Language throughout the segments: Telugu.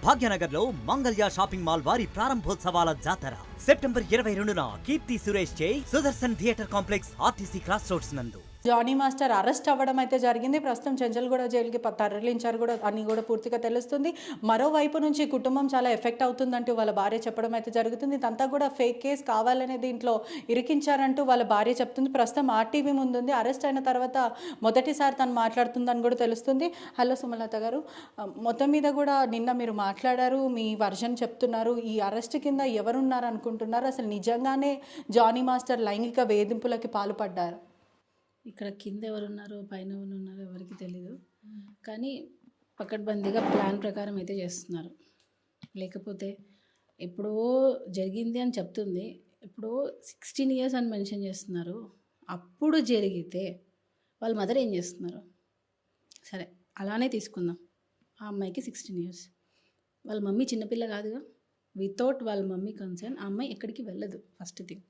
భాగ్యనగర్ లో మంగళ్య షాపింగ్ మాల్ వారి ప్రారంభోత్సవాల జాతర సెప్టెంబర్ 22న కీర్తి సురేష్ చే Sudarshan theatre complex RTC cross roads నందు. జానీ మాస్టర్ అరెస్ట్ అవ్వడం అయితే జరిగింది. ప్రస్తుతం చెంచల్గూడ జైలుకి తరలించారు కూడా అని కూడా పూర్తిగా తెలుస్తుంది. మరోవైపు నుంచి కుటుంబం చాలా ఎఫెక్ట్ అవుతుందంటూ వాళ్ళ భార్య చెప్పడం అయితే జరుగుతుంది. ఇదంతా కూడా ఫేక్ కేస్ కావాలనే దీంట్లో ఇరికించారంటూ వాళ్ళ భార్య చెప్తుంది. ప్రస్తుతం ఆర్టీవీ ముందుంది. అరెస్ట్ అయిన తర్వాత మొదటిసారి తను మాట్లాడుతుందని కూడా తెలుస్తుంది. హలో సుమలత గారు, మొత్తం మీద కూడా నిన్న మీరు మాట్లాడారు, మీ వర్షన్ చెప్తున్నారు. ఈ అరెస్ట్ కింద ఎవరున్నారు అనుకుంటున్నారు? అసలు నిజంగానే జానీ మాస్టర్ లైంగిక వేధింపులకి పాల్పడ్డారు? ఇక్కడ కింద ఎవరున్నారో పైన ఎవరున్నారో ఎవరికి తెలీదు, కానీ పకడ్బందీగా ప్లాన్ ప్రకారం అయితే చేస్తున్నారు. లేకపోతే ఎప్పుడో జరిగింది అని చెప్తుంది, ఎప్పుడో 16 years అని మెన్షన్ చేస్తున్నారు. అప్పుడు జరిగితే వాళ్ళ మదర్ ఏం చేస్తున్నారు? సరే అలానే తీసుకుందాం. ఆ అమ్మాయికి 16 years, వాళ్ళ మమ్మీ చిన్నపిల్ల కాదుగా. వితౌట్ వాళ్ళ మమ్మీ కన్సర్న్ ఆ అమ్మాయి ఎక్కడికి వెళ్ళదు. ఫస్ట్ థింగ్,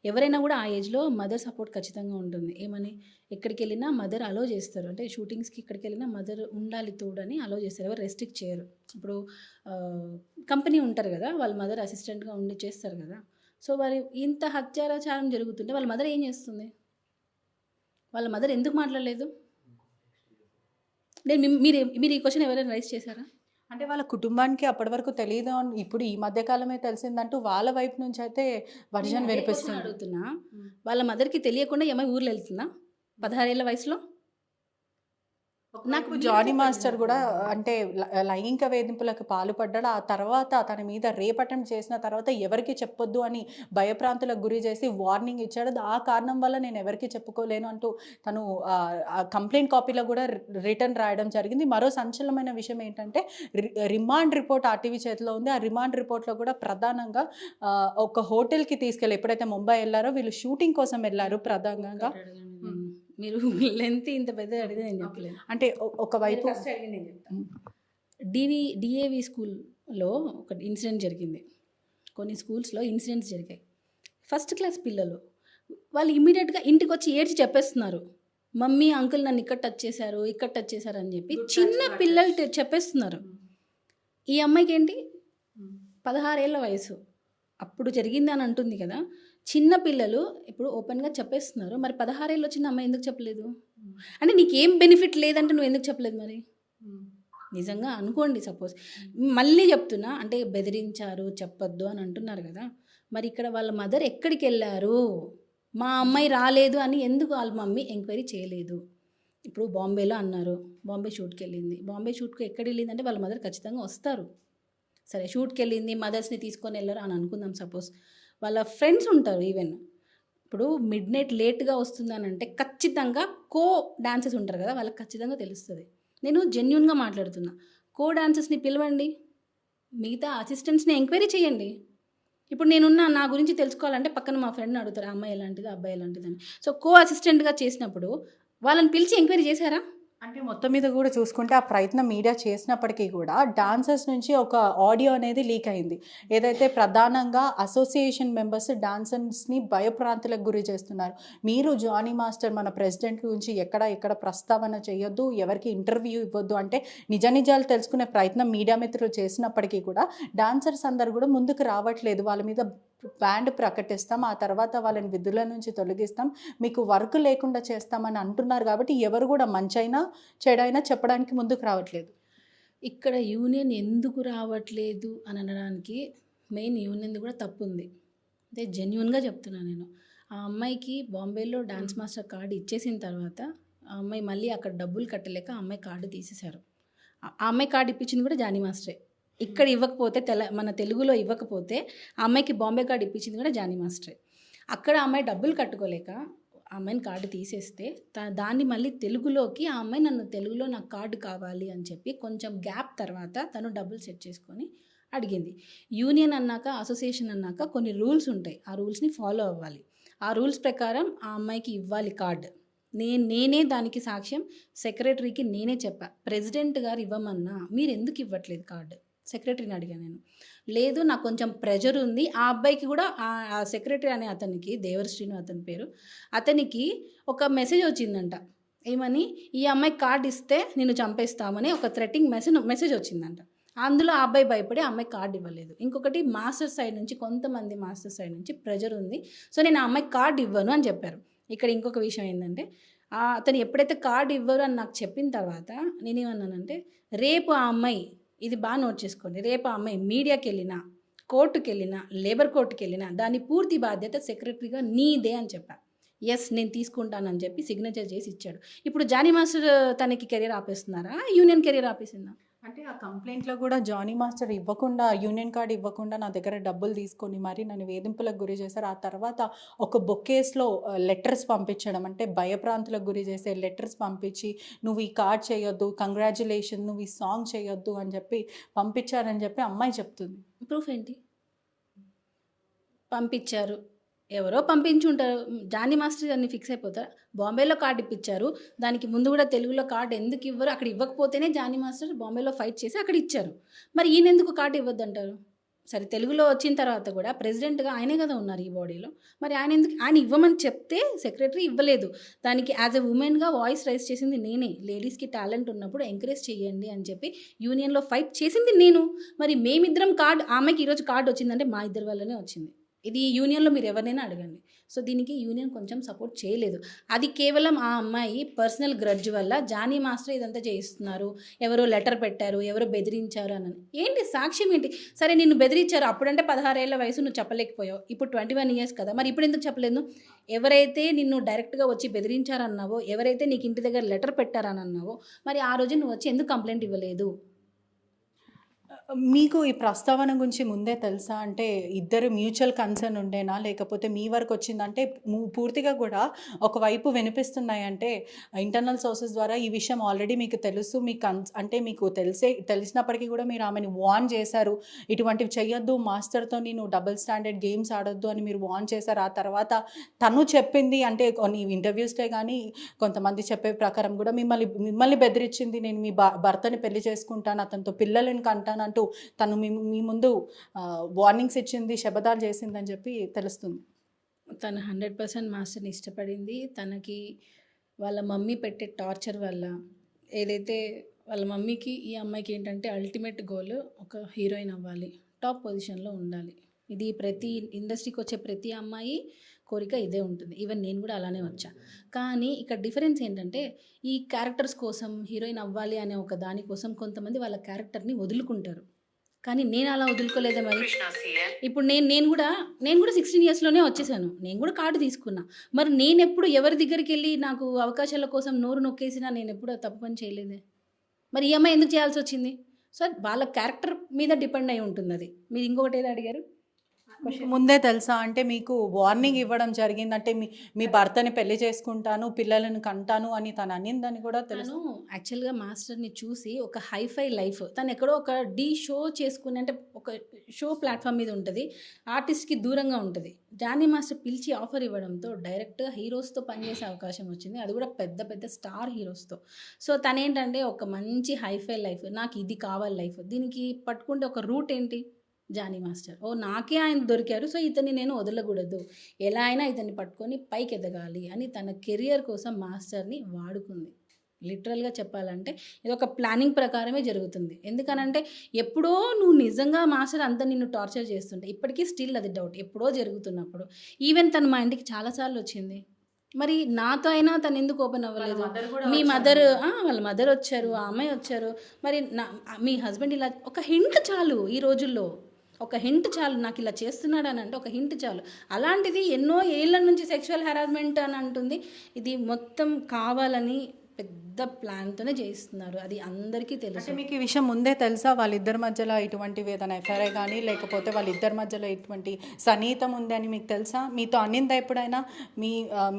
ఎవరైనా కూడా ఆ ఏజ్లో మదర్ సపోర్ట్ ఖచ్చితంగా ఉంటుంది. ఏమని ఎక్కడికి వెళ్ళినా మదర్ అలో చేస్తారు. అంటే షూటింగ్స్కి ఎక్కడికి వెళ్ళినా మదర్ ఉండాలి తోడని అలో చేస్తారు. ఎవరు రెస్ట్రిక్ట్ చేయరు. ఇప్పుడు కంపెనీ ఉంటారు కదా, వాళ్ళ మదర్ అసిస్టెంట్గా ఉండి చేస్తారు కదా. సో వారి ఇంత హత్యాచారం జరుగుతుంటే వాళ్ళ మదర్ ఏం చేస్తుంది? వాళ్ళ మదర్ ఎందుకు మాట్లాడలేదు? నేను మీరు ఈ క్వశ్చన్ ఎవరైనా రైజ్ చేశారా? అంటే వాళ్ళ కుటుంబానికి అప్పటి వరకు తెలియదు, ఇప్పుడు ఈ మధ్యకాలమే తెలిసిందంటూ వాళ్ళ వైపు నుంచి అయితే వర్షన్ వినిపిస్తుంది. అడుగుతున్నా, వాళ్ళ మదర్కి తెలియకుండా ఏమై ఊర్లో వెళ్తుందా 16 ఏళ్ల వయసులో? నాకు జానీ మాస్టర్ కూడా అంటే లైంగిక వేధింపులకు పాల్పడ్డాడు. ఆ తర్వాత తన మీద రేప్ అటెంప్ట్ చేసిన తర్వాత ఎవరికి చెప్పొద్దు అని భయప్రాంతులకు గురి చేసి వార్నింగ్ ఇచ్చాడు. ఆ కారణం వల్ల నేను ఎవరికి చెప్పుకోలేను అంటూ తను కంప్లైంట్ కాపీలో కూడా రిటర్న్ రాయడం జరిగింది. మరో సంచలనమైన విషయం ఏంటంటే రిమాండ్ రిపోర్ట్ ఆర్టీవీ చేతిలో ఉంది. ఆ రిమాండ్ రిపోర్ట్లో కూడా ప్రధానంగా ఒక హోటల్కి తీసుకెళ్ళి, ఎప్పుడైతే ముంబై వెళ్ళారో వీళ్ళు షూటింగ్ కోసం వెళ్ళారు ప్రధానంగా. మీరు లెంత్ ఇంత పెద్ద అడిగితే నేను చెప్పలేదు. అంటే ఒకవైపు డిఏవి స్కూల్లో ఒక ఇన్సిడెంట్ జరిగింది. కొన్ని స్కూల్స్లో ఇన్సిడెంట్స్ జరిగాయి. ఫస్ట్ క్లాస్ పిల్లలు వాళ్ళు ఇమీడియట్గా ఇంటికి వచ్చి ఏడ్చి చెప్పేస్తున్నారు, మమ్మీ అంకుల్ నన్ను ఇక్కడ టచ్ చేశారు, ఇక్కడ టచ్ చేశారు అని చెప్పి చిన్న పిల్లలు చెప్పేస్తున్నారు. ఈ అమ్మాయికి ఏంటి 16 ఏళ్ల వయసు, అప్పుడు జరిగింది అని అంటుంది కదా. చిన్న పిల్లలు ఇప్పుడు ఓపెన్గా చెప్పేస్తున్నారు. మరి 16 ఏళ్ళు వచ్చిన అమ్మాయి ఎందుకు చెప్పలేదు? అంటే నీకేం బెనిఫిట్ లేదంటే నువ్వు ఎందుకు చెప్పలేదు? మరి నిజంగా అనుకోండి, సపోజ్ మళ్ళీ చెప్తున్నా, అంటే బెదిరించారు చెప్పొద్దు అని అంటున్నారు కదా. మరి ఇక్కడ వాళ్ళ మదర్ ఎక్కడికి వెళ్ళారు? మా అమ్మాయి రాలేదు అని ఎందుకు వాళ్ళ మమ్మీ ఎంక్వైరీ చేయలేదు? ఇప్పుడు బాంబేలో అన్నారు, బాంబే షూట్కి వెళ్ళింది. బాంబే షూట్కి ఎక్కడ వెళ్ళిందంటే వాళ్ళ మదర్ ఖచ్చితంగా వస్తారు. సరే షూట్కి వెళ్ళింది, మదర్స్ని తీసుకొని వెళ్ళరు అని అనుకుందాం. సపోజ్ వాళ్ళ ఫ్రెండ్స్ ఉంటారు. ఈవెన్ ఇప్పుడు మిడ్ నైట్ లేట్గా వస్తుందని అంటే ఖచ్చితంగా కో డాన్సర్స్ ఉంటారు కదా, వాళ్ళకి ఖచ్చితంగా తెలుస్తుంది. నేను జెన్యున్గా మాట్లాడుతున్నా. కో డాన్సర్స్ని పిలవండి, మిగతా అసిస్టెంట్స్ని ఎంక్వైరీ చేయండి. ఇప్పుడు నేనున్నా, నా గురించి తెలుసుకోవాలంటే పక్కన మా ఫ్రెండ్ని అడుగుతారు, అమ్మాయి ఎలాంటిది అబ్బాయి ఎలాంటిదని. సో కో అసిస్టెంట్గా చేసినప్పుడు వాళ్ళని పిలిచి ఎంక్వైరీ చేశారా? అంటే మొత్తం మీద కూడా చూసుకుంటే ఆ ప్రయత్నం మీడియా చేసినప్పటికీ కూడా డాన్సర్స్ నుంచి ఒక ఆడియో అనేది లీక్ అయింది. ఏదైతే ప్రధానంగా అసోసియేషన్ మెంబర్స్ డాన్సర్స్ని భయప్రాంతులకు గురి చేస్తున్నారు. మీరు జానీ మాస్టర్ మన ప్రెసిడెంట్ గురించి ఎక్కడ ప్రస్తావన చేయొద్దు, ఎవరికి ఇంటర్వ్యూ ఇవ్వద్దు అంటే నిజాలు తెలుసుకునే ప్రయత్నం మీడియా మిత్రులు చేసినప్పటికీ కూడా డాన్సర్స్ అందరు కూడా ముందుకు రావట్లేదు. వాళ్ళ మీద బ్యాండ్ ప్రకటిస్తాం, ఆ తర్వాత వాళ్ళని విధుల నుంచి తొలగిస్తాం, మీకు వర్క్ లేకుండా చేస్తామని అంటున్నారు. కాబట్టి ఎవరు కూడా మంచైనా చెడైనా చెప్పడానికి ముందుకు రావట్లేదు. ఇక్కడ యూనియన్ ఎందుకు రావట్లేదు అని అనడానికి మెయిన్ యూనియన్ కూడా తప్పు ఉంది. అంటే జెన్యున్గా చెప్తున్నాను నేను. ఆ అమ్మాయికి బాంబేలో డాన్స్ మాస్టర్ కార్డు ఇచ్చేసిన తర్వాత ఆ అమ్మాయి మళ్ళీ అక్కడ డబ్బులు కట్టలేక ఆ అమ్మాయి కార్డు తీసేశారు. ఆ అమ్మాయి కార్డు ఇప్పించింది కూడా జానీ మాస్టరే. ఇక్కడ ఇవ్వకపోతే మన తెలుగులో ఇవ్వకపోతే ఆ అమ్మాయికి బాంబే కార్డు ఇప్పించింది కూడా జానీ మాస్టరే. అక్కడ ఆ అమ్మాయి డబ్బులు కట్టుకోలేక ఆ అమ్మాయిని కార్డు తీసేస్తే దాన్ని మళ్ళీ తెలుగులోకి ఆ అమ్మాయి నన్ను తెలుగులో నాకు కార్డు కావాలి అని చెప్పి కొంచెం గ్యాప్ తర్వాత తను డబ్బులు సెట్ చేసుకొని అడిగింది. యూనియన్ అన్నాక, అసోసియేషన్ అన్నాక కొన్ని రూల్స్ ఉంటాయి, ఆ రూల్స్ని ఫాలో అవ్వాలి. ఆ రూల్స్ ప్రకారం ఆ అమ్మాయికి ఇవ్వాలి కార్డు. నేనే దానికి సాక్ష్యం, సెక్రటరీకి నేనే చెప్పా, ప్రెసిడెంట్ గారు ఇవ్వమన్నా మీరు ఎందుకు ఇవ్వట్లేదు కార్డు? సెక్రటరీని అడిగాను నేను. లేదు నాకు కొంచెం ప్రెషర్ ఉంది. ఆ అబ్బాయికి కూడా ఆ సెక్రటరీ అనే అతనికి, దేవరశ్రీను అతని పేరు, అతనికి ఒక మెసేజ్ వచ్చిందంట. ఏమని, ఈ అమ్మాయికి కార్డు ఇస్తే నిన్ను చంపేస్తామని ఒక థ్రెటింగ్ మెసేజ్ వచ్చిందంట. అందులో ఆ అబ్బాయి భయపడి ఆ అమ్మాయి కార్డు ఇవ్వలేదు. ఇంకొకటి మాస్టర్ సైడ్ నుంచి కొంతమంది మాస్టర్ సైడ్ నుంచి ప్రెజర్ ఉంది. సో నేను ఆ అమ్మాయికి కార్డు ఇవ్వను అని చెప్పారు. ఇక్కడ ఇంకొక విషయం ఏంటంటే అతను ఎప్పుడైతే కార్డు ఇవ్వరు అని నాకు చెప్పిన తర్వాత నేనేమన్నానంటే, రేపు ఆ అమ్మాయి, ఇది బాగా నోట్ చేసుకోండి, రేపు ఆ అమ్మాయి మీడియాకి వెళ్ళినా, కోర్టుకి వెళ్ళినా, లేబర్ కోర్టుకి వెళ్ళినా దాని పూర్తి బాధ్యత సెక్రటరీగా నీదే అని చెప్పాను. ఎస్ నేను తీసుకుంటానని చెప్పి సిగ్నేచర్ చేసి ఇచ్చాడు. ఇప్పుడు జానీ మాస్టర్ తనకి కెరీర్ ఆపేస్తున్నారా, యూనియన్ కెరీర్ ఆపేసిందా? అంటే ఆ కంప్లైంట్లో కూడా జానీ మాస్టర్ ఇవ్వకుండా, యూనియన్ కార్డ్ ఇవ్వకుండా నా దగ్గర డబ్బులు తీసుకొని మరి నన్ను వేధింపులకు గురి చేశారు. ఆ తర్వాత ఒక బొకేస్లో లెటర్స్ పంపించడం, అంటే భయప్రాంతులకు గురి చేసే లెటర్స్ పంపించి, నువ్వు ఈ కార్డ్ చేయొద్దు, కంగ్రాచులేషన్, నువ్వు ఈ సాంగ్ చేయొద్దు అని చెప్పి పంపించారని చెప్పి అమ్మాయి చెప్తుంది. ప్రూఫ్ ఏంటి? పంపించారు, ఎవరో పంపించి ఉంటారు. జానీ మాస్టర్ అన్ని ఫిక్స్ అయిపోతారు. బాంబేలో కార్డు ఇప్పించారు, దానికి ముందు కూడా తెలుగులో కార్డు ఎందుకు ఇవ్వరు? అక్కడ ఇవ్వకపోతేనే జానీ మాస్టర్ బాంబేలో ఫైట్ చేసి అక్కడ ఇచ్చారు. మరి ఈయన ఎందుకు కార్డు ఇవ్వద్దు అంటారు? సరే, తెలుగులో వచ్చిన తర్వాత కూడా ప్రెసిడెంట్గా ఆయనే కదా ఉన్నారు ఈ బాడీలో, మరి ఆయన ఎందుకు, ఆయన ఇవ్వమని చెప్తే సెక్రటరీ ఇవ్వలేదు. దానికి యాజ్ ఎ ఉమెన్గా వాయిస్ రైజ్ చేసింది నేనే. లేడీస్కి టాలెంట్ ఉన్నప్పుడు ఎంకరేజ్ చేయండి అని చెప్పి యూనియన్లో ఫైట్ చేసింది నేను. మరి మేమిద్దరం కార్డు, ఆమెకి ఈరోజు కార్డు వచ్చిందంటే మా ఇద్దరి వల్లనే వచ్చింది. ఇది యూనియన్లో మీరు ఎవరినైనా అడగండి. సో దీనికి యూనియన్ కొంచెం సపోర్ట్ చేయలేదు. అది కేవలం ఆ అమ్మాయి పర్సనల్ గ్రడ్జ్ వల్ల జానీ మాస్టర్ ఇదంతా చేయిస్తున్నారు, ఎవరో లెటర్ పెట్టారు, ఎవరో బెదిరించారు అని. ఏంటి సాక్ష్యం ఏంటి? సరే, నిన్ను బెదిరించారు, అప్పుడంటే 16 ఏళ్ల వయసు, నువ్వు చెప్పలేకపోయావు. ఇప్పుడు 21 ఇయర్స్ కదా, మరి ఇప్పుడు ఎందుకు చెప్పలేదు? ఎవరైతే నిన్ను డైరెక్ట్గా వచ్చి బెదిరించారన్నావో, ఎవరైతే నీకు ఇంటి దగ్గర లెటర్ పెట్టారని అన్నావో, మరి ఆ రోజు నువ్వు వచ్చి ఎందుకు కంప్లైంట్ ఇవ్వలేదు? మీకు ఈ ప్రస్తావన గురించి ముందే తెలుసా? అంటే ఇద్దరు మ్యూచువల్ కన్సర్న్ ఉండేనా, లేకపోతే మీ వరకు వచ్చిందంటే పూర్తిగా కూడా ఒకవైపు వినిపిస్తున్నాయి అంటే ఇంటర్నల్ సోర్సెస్ ద్వారా ఈ విషయం ఆల్రెడీ మీకు తెలుసు, మీకు అంటే మీకు తెలిసినప్పటికీ కూడా మీరు ఆమెను వార్న్ చేశారు, ఇటువంటివి చెయ్యొద్దు, మాస్టర్తో నేను డబుల్ స్టాండర్డ్ గేమ్స్ ఆడొద్దు అని మీరు వార్న్ చేశారు. ఆ తర్వాత తను చెప్పింది, అంటే కొన్ని ఇంటర్వ్యూస్లో కానీ కొంతమంది చెప్పే ప్రకారం కూడా మిమ్మల్ని బెదిరించింది, నేను మీ భర్తని పెళ్లి చేసుకుంటాను, అతనితో పిల్లలను కంటాను అంటూ తను మీ ముందు వార్నింగ్స్ ఇచ్చింది, శబదాలు చేసిందని చెప్పి తెలుస్తుంది. తను 100% మాస్టర్ని ఇష్టపడింది. తనకి వాళ్ళ మమ్మీ పెట్టే టార్చర్ వల్ల, ఏదైతే వాళ్ళ మమ్మీకి ఈ అమ్మాయికి ఏంటంటే అల్టిమేట్ గోల్ ఒక హీరోయిన్ అవ్వాలి, టాప్ పొజిషన్లో ఉండాలి. ఇది ప్రతి ఇండస్ట్రీకి వచ్చే ప్రతి అమ్మాయి కోరిక ఇదే ఉంటుంది. ఈవెన్ నేను కూడా అలానే వచ్చా. కానీ ఇక్కడ డిఫరెన్స్ ఏంటంటే, ఈ క్యారెక్టర్స్ కోసం హీరోయిన్ అవ్వాలి అనే ఒక దానికోసం కొంతమంది వాళ్ళ క్యారెక్టర్ని వదులుకుంటారు. కానీ నేను అలా వదులుకోలేదే. మరి ఇప్పుడు నేను కూడా 16 ఇయర్స్లోనే వచ్చేసాను, నేను కూడా కార్డు తీసుకున్నా. మరి నేను ఎప్పుడు ఎవరి దగ్గరికి వెళ్ళి నాకు అవకాశాల కోసం నోరు నొక్కేసినా నేను ఎప్పుడు తప్పు పని చేయలేదే. మరి ఈ అమ్మాయి ఎందుకు చేయాల్సి వచ్చింది? సో వాళ్ళ క్యారెక్టర్ మీద డిపెండ్ అయి ఉంటుంది అది. మీరు ఇంకొకటి ఏదో అడిగారు, ముందే తెలుసా? అంటే మీకు వార్నింగ్ ఇవ్వడం జరిగిందంటే మీ భర్తని పెళ్లి చేసుకుంటాను, పిల్లలను కంటాను అని తను అనిందని కూడా తెలుసు. తను యాక్చువల్గా మాస్టర్ని చూసి ఒక హైఫై లైఫ్, తను ఎక్కడో ఒక షో చేసుకుని, అంటే ఒక షో ప్లాట్ఫామ్ మీద ఉంటుంది, ఆర్టిస్ట్కి దూరంగా ఉంటుంది. జానీ మాస్టర్ పిలిచి ఆఫర్ ఇవ్వడంతో డైరెక్ట్గా హీరోస్తో పనిచేసే అవకాశం వచ్చింది, అది కూడా పెద్ద పెద్ద స్టార్ హీరోస్తో. సో తనేంటంటే ఒక మంచి హైఫై లైఫ్, నాకు ఇది కావాలి లైఫ్, దీనికి పట్టుకుంటే ఒక రూట్ ఏంటి? జానీ మాస్టర్. నాకే ఆయన దొరికారు, సో ఇతన్ని నేను వదలకూడదు, ఎలా అయినా ఇతన్ని పట్టుకొని పైకి ఎదగాలి అని తన కెరియర్ కోసం మాస్టర్ని వాడుకుంది. లిటరల్గా చెప్పాలంటే ఇది ఒక ప్లానింగ్ ప్రకారమే జరుగుతుంది. ఎందుకనంటే ఎప్పుడో నువ్వు నిజంగా మాస్టర్ అంతా నిన్ను టార్చర్ చేస్తుంటే, ఇప్పటికీ స్టిల్ అది డౌట్, ఎప్పుడో జరుగుతున్నప్పుడు. ఈవెన్ తను మా ఇంటికి చాలాసార్లు వచ్చింది, మరి నాతో అయినా తను ఎందుకు ఓపెన్ అవ్వలేదు? మీ మదర్, వాళ్ళ మదర్ వచ్చారు, ఆ అమ్మాయి వచ్చారు, మరి మీ హస్బెండ్ ఇలా, ఒక హింట్ చాలు ఈ రోజుల్లో, ఒక హింట్ చాలు, నాకు ఇలా చేస్తున్నాడు అని అంటే ఒక హింట్ చాలు. అలాంటిది ఎన్నో ఏళ్ళ నుంచి సెక్షువల్ హెరాస్మెంట్ అని అంటుంది. ఇది మొత్తం కావాలని పెద్ద ప్లాన్తోనే చేయిస్తున్నారు, అది అందరికీ తెలుసు. అంటే మీకు ఈ విషయం ముందే తెలుసా? వాళ్ళిద్దరి మధ్యలో ఇటువంటివి ఏదైనా ఎఫ్ఐఆర్ కానీ, లేకపోతే వాళ్ళిద్దరి మధ్యలో ఇటువంటి సన్నిహితం ఉంది అని మీకు తెలుసా? మీతో అనిందా ఎప్పుడైనా?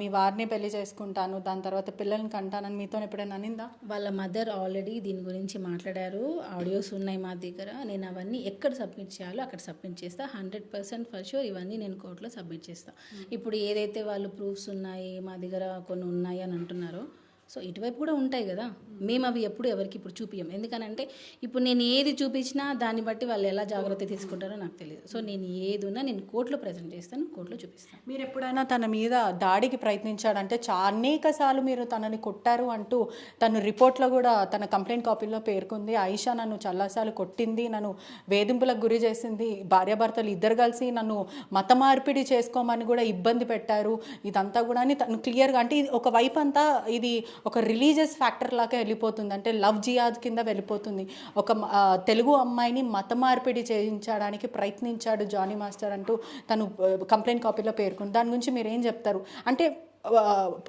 మీ వారిని పెళ్లి చేసుకుంటాను, దాని తర్వాత పిల్లల్ని కంటానని మీతో ఎప్పుడైనా అనిందా? వాళ్ళ మదర్ ఆల్రెడీ దీని గురించి మాట్లాడారు, ఆడియోస్ ఉన్నాయి మా దగ్గర. నేను అవన్నీ ఎక్కడ సబ్మిట్ చేయాలో అక్కడ సబ్మిట్ చేస్తా, 100% ఫర్ షూర్ ఇవన్నీ నేను కోర్టులో సబ్మిట్ చేస్తాను. ఇప్పుడు ఏదైతే వాళ్ళు ప్రూఫ్స్ ఉన్నాయి మా దగ్గర కొన్ని ఉన్నాయి అని అంటున్నారో, సో ఇటువైపు కూడా ఉంటాయి కదా, మేము అవి ఎప్పుడు ఎవరికి ఇప్పుడు చూపించం. ఎందుకనంటే ఇప్పుడు నేను ఏది చూపించినా దాన్ని బట్టి వాళ్ళు ఎలా జాగ్రత్త తీసుకుంటారో నాకు తెలియదు. సో నేను ఏది ఉన్నా నేను కోర్టులో ప్రజెంట్ చేస్తాను, కోర్టులో చూపిస్తాను. మీరు ఎప్పుడైనా తన మీద దాడికి ప్రయత్నించాడంటే అనేక సార్లు మీరు తనని కొట్టారు అంటూ తను రిపోర్ట్లో కూడా తన కంప్లైంట్ కాపీలో పేర్కొంది. ఆయిషా నన్ను చాలాసార్లు కొట్టింది, నన్ను వేధింపులకు గురి చేసింది, భార్యాభర్తలు ఇద్దరు కలిసి నన్ను మత మార్పిడి చేసుకోమని కూడా ఇబ్బంది పెట్టారు, ఇదంతా కూడా అని తను క్లియర్గా, అంటే ఇది ఒక వైపు అంతా ఇది ఒక రిలీజియస్ ఫ్యాక్టర్ లాగా వెళ్ళిపోతుంది, అంటే లవ్ జియాద్ కింద వెళ్ళిపోతుంది. ఒక తెలుగు అమ్మాయిని మత మార్పిడి చేయించడానికి ప్రయత్నించాడు జానీ మాస్టర్ అంటూ తను కంప్లైంట్ కాపీలో పేర్కొంది. దాని గురించి మీరు ఏం చెప్తారు? అంటే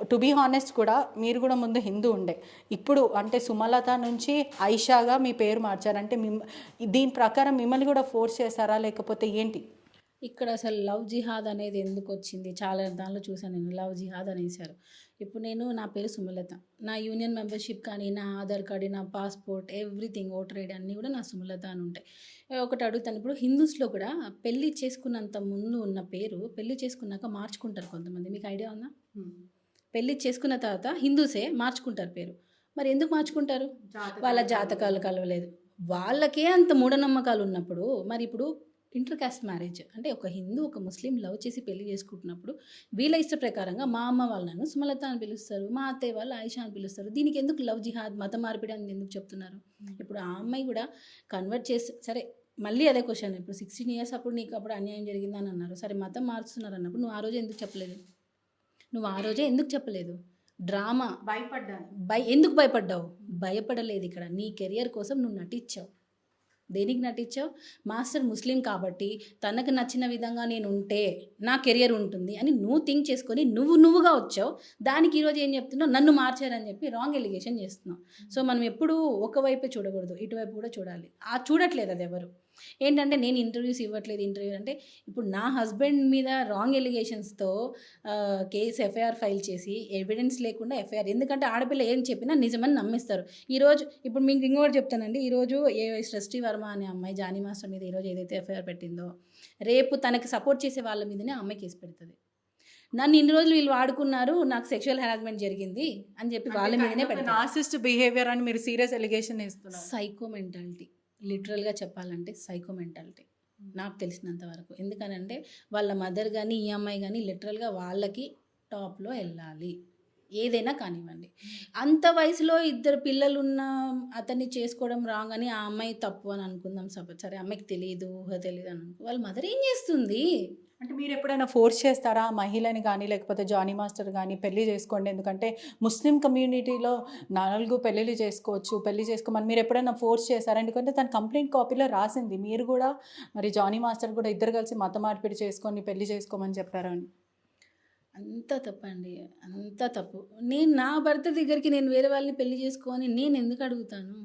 టు బీ హానెస్ట్ కూడా మీరు కూడా ముందు హిందూ ఉండే, ఇప్పుడు అంటే సుమలత నుంచి ఆయిషాగా మీ పేరు మార్చారంటే దీని ప్రకారం మిమ్మల్ని కూడా ఫోర్స్ చేశారా లేకపోతే ఏంటి? ఇక్కడ అసలు లవ్ జిహాద్ అనేది ఎందుకు వచ్చింది, చాలా దానిలో చూసాను నేను, లవ్ జిహాద్ అనేసారు. ఇప్పుడు నా పేరు సుమలత, నా యూనియన్ మెంబర్షిప్ కానీ, నా ఆధార్ కార్డు, నా పాస్పోర్ట్, ఎవ్రీథింగ్, ఓటర్ ఐడి అన్నీ కూడా నా సుమలత అని ఉంటాయి. ఒకటి అడుగుతాను, ఇప్పుడు హిందూస్లో కూడా పెళ్ళి చేసుకున్నంత ముందు ఉన్న పేరు పెళ్ళి చేసుకున్నాక మార్చుకుంటారు కొంతమంది, మీకు ఐడియా ఉందా? పెళ్ళి చేసుకున్న తర్వాత హిందూసే మార్చుకుంటారు పేరు. మరి ఎందుకు మార్చుకుంటారు? వాళ్ళ జాతకాలు కలవలేదు, వాళ్ళకే అంత మూఢనమ్మకాలు ఉన్నప్పుడు. మరి ఇప్పుడు ఇంటర్ కాస్ట్ మ్యారేజ్ అంటే ఒక హిందూ ఒక ముస్లిం లవ్ చేసి పెళ్లి చేసుకుంటున్నప్పుడు వీళ్ళ ఇష్ట ప్రకారంగా మా అమ్మ వాళ్ళు నన్ను సుమలత అని పిలుస్తారు, మా అత్తయ్య వాళ్ళు ఆయిషా అని పిలుస్తారు. దీనికి ఎందుకు లవ్ జిహాద్ మత మార్పిడి అని ఎందుకు చెప్తున్నారు? ఇప్పుడు ఆ అమ్మాయి కూడా కన్వర్ట్ చేసి, సరే మళ్ళీ అదే క్వశ్చన్, ఇప్పుడు 16 years అప్పుడు నీకు అప్పుడు అన్యాయం జరిగిందని అన్నారు, సరే మతం మార్చుతున్నారు అన్నప్పుడు నువ్వు ఆ రోజే ఎందుకు చెప్పలేదు? డ్రామా భయపడ్డాను. ఎందుకు భయపడ్డావు? భయపడలేదు. ఇక్కడ నీ కెరియర్ కోసం నువ్వు నటించావు. దేనికి నటించావు? మాస్టర్ ముస్లిం కాబట్టి తనకు నచ్చిన విధంగా నేను ఉంటే నా కెరియర్ ఉంటుంది అని నువ్వు థింక్ చేసుకొని నువ్వుగా వచ్చావు. దానికి ఈరోజు ఏం చెప్తున్నావు? నన్ను మార్చారని చెప్పి రాంగ్ ఎలిగేషన్ చేస్తున్నావు. సో మనం ఎప్పుడూ ఒకవైపే చూడకూడదు, ఇటువైపు కూడా చూడాలి. చూడట్లేదు అది ఎవరు. ఏంటంటే నేను ఇంటర్వ్యూస్ ఇవ్వట్లేదు, ఇంటర్వ్యూ అంటే ఇప్పుడు నా హస్బెండ్ మీద రాంగ్ ఎలిగేషన్స్తో కేసు ఎఫ్ఐఆర్ ఫైల్ చేసి ఎవిడెన్స్ లేకుండా ఎఫ్ఐఆర్, ఎందుకంటే ఆడపిల్ల ఏం చెప్పినా నిజమని నమ్మిస్తారు. ఈరోజు ఇప్పుడు మీకు ఇంకోటి చెప్తానండి, ఈరోజు సృష్టి వర్మ అనే అమ్మాయి జానీ మాస్టర్ మీద ఈరోజు ఏదైతే ఎఫ్ఐఆర్ పెట్టిందో, రేపు తనకి సపోర్ట్ చేసే వాళ్ళ మీదనే అమ్మాయి కేసు పెడుతుంది. నన్ను ఇన్ని రోజులు వీళ్ళు వాడుకున్నారు, నాకు సెక్షువల్ హెరాస్మెంట్ జరిగింది అని చెప్పి వాళ్ళ మీదనే పెడతారు. నార్సిస్ట్ బిహేవియర్ అని మీరు సీరియస్ ఎలిగేషన్ ఇస్తున్నారు. సైకో మెంటాలిటీ, లిటరల్గా చెప్పాలంటే సైకో మెంటాలిటీ నాకు తెలిసినంత వరకు. ఎందుకనంటే వాళ్ళ మదర్ కానీ ఈ అమ్మాయి కానీ లిటరల్గా వాళ్ళకి టాప్లో వెళ్ళాలి, ఏదైనా కానివ్వండి. అంత వయసులో 2 పిల్లలున్న అతన్ని చేసుకోవడం రాంగ్ అని ఆ అమ్మాయి తప్పు అని అనుకుందాం. సరే అమ్మాయికి తెలియదు, ఊహ తెలియదు అని అనుకో, వాళ్ళ మదర్ ఏం చేస్తుంది? అంటే మీరు ఎప్పుడైనా ఫోర్స్ చేస్తారా మహిళని కానీ లేకపోతే జానీ మాస్టర్ కానీ పెళ్లి చేసుకోండి, ఎందుకంటే ముస్లిం కమ్యూనిటీలో 4 పెళ్ళిళ్ళు చేసుకోవచ్చు, పెళ్లి చేసుకోమని మీరు ఎప్పుడైనా ఫోర్స్ చేస్తారా? ఎందుకంటే తన కంప్లైంట్ కాపీలో రాసింది మీరు కూడా మరి జానీ మాస్టర్ కూడా ఇద్దరు కలిసి మత మార్పిడి చేసుకొని పెళ్లి చేసుకోమని చెప్పారని. అంత తప్పండి, అంత తప్పు. నేను నా భర్త దగ్గరికి నేను వేరే వాళ్ళని పెళ్లి చేసుకోని నేను ఎందుకు అడుగుతాను?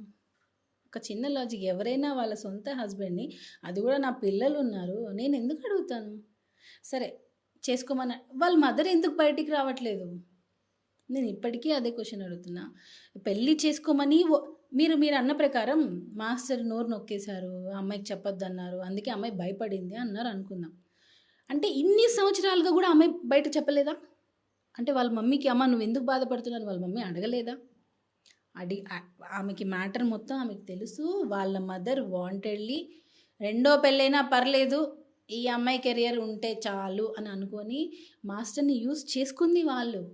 ఒక చిన్న లాజిక్, ఎవరైనా వాళ్ళ సొంత హస్బెండ్ని, అది కూడా నా పిల్లలు ఉన్నారు, నేను ఎందుకు అడుగుతాను? సరే చేసుకోమని వాళ్ళ మదర్ ఎందుకు బయటికి రావట్లేదు? నేను ఇప్పటికీ అదే క్వశ్చన్ అడుగుతున్నా. పెళ్ళి చేసుకోమని మీరు అన్న ప్రకారం మాస్టర్ నోరు నొక్కేశారు, అమ్మాయికి చెప్పొద్దు అన్నారు, అందుకే అమ్మాయి భయపడింది అన్నారు అనుకుందాం. అంటే ఇన్ని సంవత్సరాలుగా కూడా అమ్మాయి బయట చెప్పలేదా? అంటే వాళ్ళ మమ్మీకి అమ్మ నువ్వు ఎందుకు బాధపడుతున్నావు వాళ్ళ మమ్మీ అడగలేదా? ఆమెకి మ్యాటర్ మొత్తం ఆమెకు తెలుసు. వాళ్ళ మదర్ వాంటెడ్లీ 2వ పెళ్ళైనా పర్లేదు, ఈ అమ్మాయి కెరియర్ ఉంటే చాలు అని అనుకొని మాస్టర్ని యూజ్ చేసుకుంది వాళ్ళు.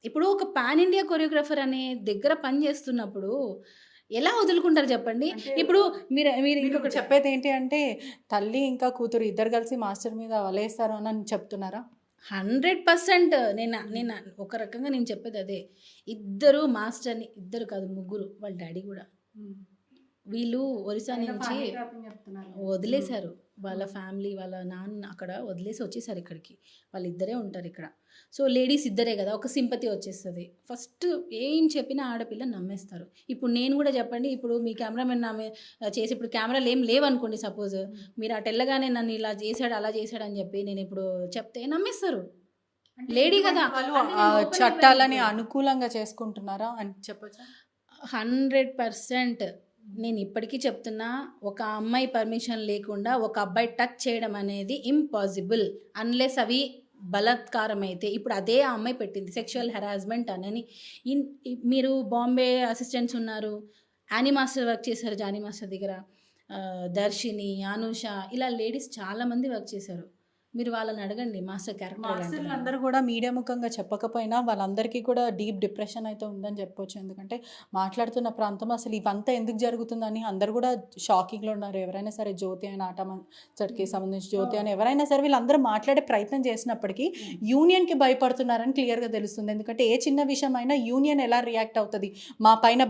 ఇప్పుడు ఒక పాన్ ఇండియా కొరియోగ్రాఫర్ అనే దగ్గర పని చేస్తున్నప్పుడు ఎలా వదులుకుంటారు చెప్పండి? ఇప్పుడు మీరు ఇంకొకటి చెప్పేది ఏంటి అంటే తల్లి ఇంకా కూతురు ఇద్దరు కలిసి మాస్టర్ మీద వలేస్తారు అని చెప్తున్నారా? 100%. నేను ఒక రకంగా నేను చెప్పేది అదే. ఇద్దరు మాస్టర్ని, ఇద్దరు కాదు ముగ్గురు, వాళ్ళ డాడీ కూడా, వీళ్ళు ఒరిస్సా నుంచి వదిలేశారు. వాళ్ళ ఫ్యామిలీ వాళ్ళ నాన్న అక్కడ వదిలేసి వచ్చేసారు ఇక్కడికి. వాళ్ళిద్దరే ఉంటారు ఇక్కడ. సో లేడీస్ ఇద్దరే కదా, ఒక సింపతి వచ్చేస్తుంది. ఫస్ట్ ఏం చెప్పినా ఆడపిల్ల నమ్మేస్తారు. ఇప్పుడు నేను కూడా చెప్పండి, ఇప్పుడు మీ కెమెరామెన్ చేసి ఇప్పుడు కెమెరాలు ఏం లేవనుకోండి, సపోజ్ మీరు అటు వెళ్ళగానే నన్ను ఇలా చేశాడు అలా చేశాడు అని చెప్పి నేను ఇప్పుడు చెప్తే నమ్మేస్తారు. లేడీ కదా, చట్టాలని అనుకూలంగా చేసుకుంటున్నారా అని చెప్పచ్చు. 100%. నేను ఇప్పటికీ చెప్తున్నా, ఒక అమ్మాయి పర్మిషన్ లేకుండా ఒక అబ్బాయి టచ్ చేయడం అనేది ఇంపాసిబుల్. అన్లెస్ అవి బలాత్కారం అయితే ఇప్పుడు అదే ఆ అమ్మాయి పెట్టింది సెక్షువల్ హెరాస్మెంట్ అని. మీరు బాంబే అసిస్టెంట్స్ ఉన్నారు, యానీ మాస్టర్ వర్క్ చేశారు జానీ మాస్టర్ దగ్గర, దర్శిని, అనూష, ఇలా లేడీస్ చాలామంది వర్క్ చేశారు. మీరు వాళ్ళని అడగండి మాస్టర్ క్యారెక్టర్ మాస్టర్లు అందరూ కూడా మీడియా ముఖంగా చెప్పకపోయినా వాళ్ళందరికీ కూడా డీప్ డిప్రెషన్ అయితే ఉందని చెప్పొచ్చు. ఎందుకంటే మాట్లాడుతున్న ప్రాంతం అసలు ఇవంతా ఎందుకు జరుగుతుందని అందరూ కూడా షాకింగ్లో ఉన్నారు. ఎవరైనా సరే జ్యోతి అని ఆట చడికి సంబంధించి జ్యోతి అని ఎవరైనా సరే వీళ్ళందరూ మాట్లాడే ప్రయత్నం చేసినప్పటికీ యూనియన్కి భయపడుతున్నారని క్లియర్గా తెలుస్తుంది. ఎందుకంటే ఏ చిన్న విషయం అయినా యూనియన్ ఎలా రియాక్ట్ అవుతుంది, మా పైన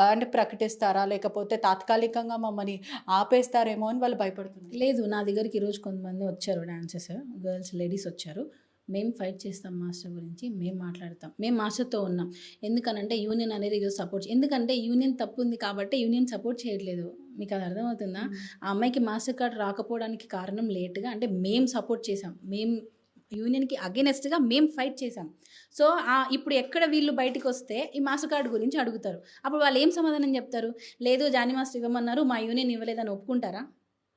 అంటే ప్రకటిస్తారా లేకపోతే తాత్కాలికంగా మమ్మల్ని ఆపేస్తారేమో అని వాళ్ళు భయపడుతున్నారు. లేదు, నా దగ్గరికి ఈరోజు కొంతమంది వచ్చారు, డాన్సెస్ గర్ల్స్ లేడీస్ వచ్చారు. మేము ఫైట్ చేస్తాం మాస్టర్ గురించి, మేము మాట్లాడతాం, మేము మాస్టర్తో ఉన్నాం. ఎందుకనంటే యూనియన్ అనేది ఈరోజు సపోర్ట్, ఎందుకంటే యూనియన్ తప్పు ఉంది కాబట్టి యూనియన్ సపోర్ట్ చేయట్లేదు. మీకు అది అర్థమవుతుందా? ఆ అమ్మాయికి మాస్టర్ కార్డ్ రాకపోవడానికి కారణం లేట్గా అంటే మేము సపోర్ట్ చేసాం, మేము యూనియన్కి అగెనెస్ట్గా మేము ఫైట్ చేసాం. సో ఇప్పుడు ఎక్కడ వీళ్ళు బయటకు వస్తే ఈ మాస్టర్ కార్డు గురించి అడుగుతారు. అప్పుడు వాళ్ళు ఏం సమాధానం చెప్తారు? లేదు జానీ మాస్టర్ ఇవ్వమన్నారు, మా యూనియన్ ఇవ్వలేదని ఒప్పుకుంటారా?